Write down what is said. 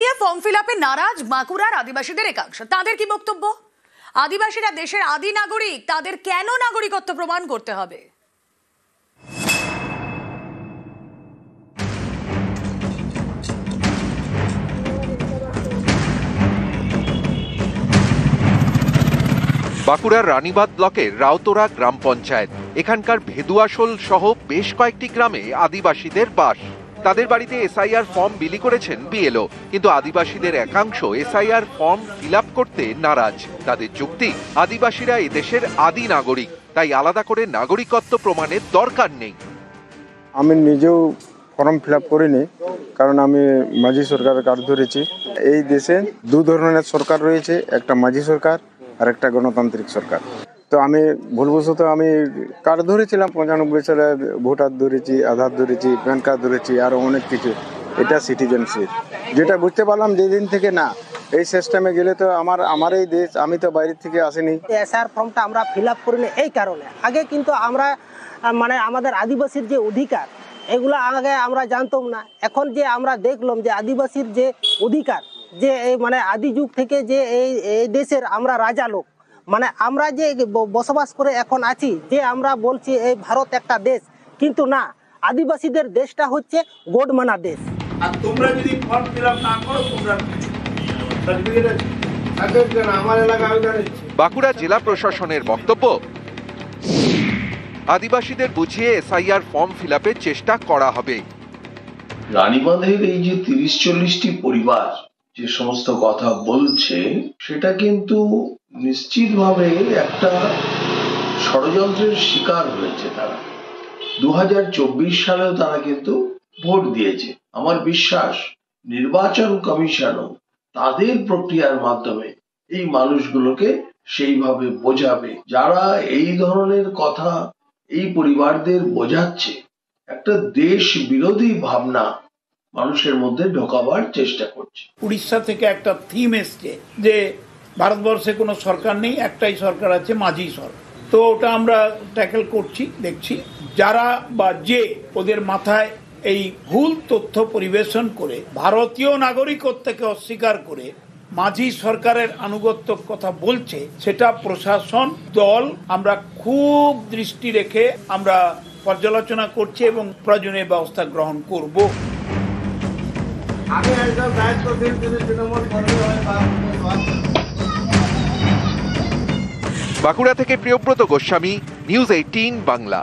নিয়ে form fill আপে নারাজ বাঁকুড়ার আদিবাসীদের একাংশ। তাদের কি বক্তব্য? আদিবাসীরা দেশের আদি নাগরিক, তাদের কেন নাগরিকত্ব প্রমাণ করতে হবে? বাঁকুড়ার রানীবাঁধ ব্লকের রাউতোরা গ্রাম পঞ্চায়েত। এখানকার ভেদুয়াশোল সহ বেশ কয়েকটি গ্রামে আদিবাসীদের বাস। তাদের বাড়িতে এসআইআর ফর্ম বিলি করেছেন বিএলও, কিন্তু আদিবাসীদের একাংশ এসআইআর ফর্ম ফিল আপ করতে নারাজ। তাদের যুক্তি, আদিবাসীরা এদেশের আদি নাগরিক, তাই আলাদা করে নাগরিকত্ব প্রমাণের দরকার নেই। আমি নিজেও ফর্ম ফিল আপ করিনি, কারণ আমি মাঝি সরকারের কার্ড ধরেছি। এই দেশে দু ধরনের সরকার রয়েছে, একটা মাঝি সরকার আর একটা গণতান্ত্রিক সরকার। তো আমি ভুলবশত আমি কার্ড ধরেছিলাম, 95 সালে ভোটার ধরেছি, আধার ধরেছি, প্যান কার্ড ধরেছি, আরও অনেক কিছু। এটা সিটিজেনশিপ, যেটা বুঝতে পারলাম যেদিন থেকে না এই সিস্টেমে গেলে তো আমার এই দেশ, আমি তো বাইরে থেকে আসিনি। এসআর ফর্মটা আমরা ফিল আপ করিনি এই কারণে, আগে কিন্তু আমরা আমাদের আদিবাসীর যে অধিকার এগুলো আগে আমরা জানতাম না। এখন যে আমরা দেখলাম যে আদিবাসীর যে অধিকার, যে আদি যুগ থেকে যে এই দেশের আমরা রাজা লোক, আমরা যে বসবাস করে এখন আছি, যে আমরা বলছি এই ভারত একটা দেশ, কিন্তু না, আদিবাসীদের দেশটা হচ্ছে গোডমানা দেশ। আর তোমরা যদি ফর্ম ফিল আপ না করো, তোমরা বাঁকুড়া জেলা প্রশাসনের বক্তব্য, আদিবাসীদের বুঝিয়ে এসআইআর ফর্ম ফিল আপের চেষ্টা করা হবে। রানীবাঁধের এই যে 30-40টি পরিবার যে সমস্ত কথা বলছে, সেটা কিন্তু নিশ্চিতভাবে একটা ষড়যন্ত্রের শিকার হয়েছে তারা। 2024 সালেও তারা কিন্তু ভোট দিয়েছে। আমার বিশ্বাস নির্বাচন কমিশনও তাদের প্রক্রিয়ার মাধ্যমে এই মানুষগুলোকে সেইভাবে বোঝাবে। যারা এই ধরনের কথা এই পরিবারদের বোঝাচ্ছে, একটা দেশ বিরোধী ভাবনা মানুষের মধ্যে ঢোকাবার চেষ্টা করছে। উড়িষ্যা থেকে একটা থিম এসছে যে ভারতবর্ষে কোনো সরকার নেই, একটাই সরকার আছে, মাঝি সরকার। তো ওটা আমরা ট্যাকেল করছি, দেখছি। যারা বা যে ওদের মাথায় এই ভুল তথ্য পরিবেশন করে ভারতীয় নাগরিকত্বকে অস্বীকার করে মাঝি সরকারের আনুগত্য কথা বলছে, সেটা প্রশাসন দল আমরা খুব দৃষ্টি রেখে আমরা পর্যালোচনা করছি এবং প্রয়োজনীয় ব্যবস্থা গ্রহণ করব। বাঁকুড়া থেকে প্রিয়ব্রত গোস্বামী, নিউজ 18 বাংলা।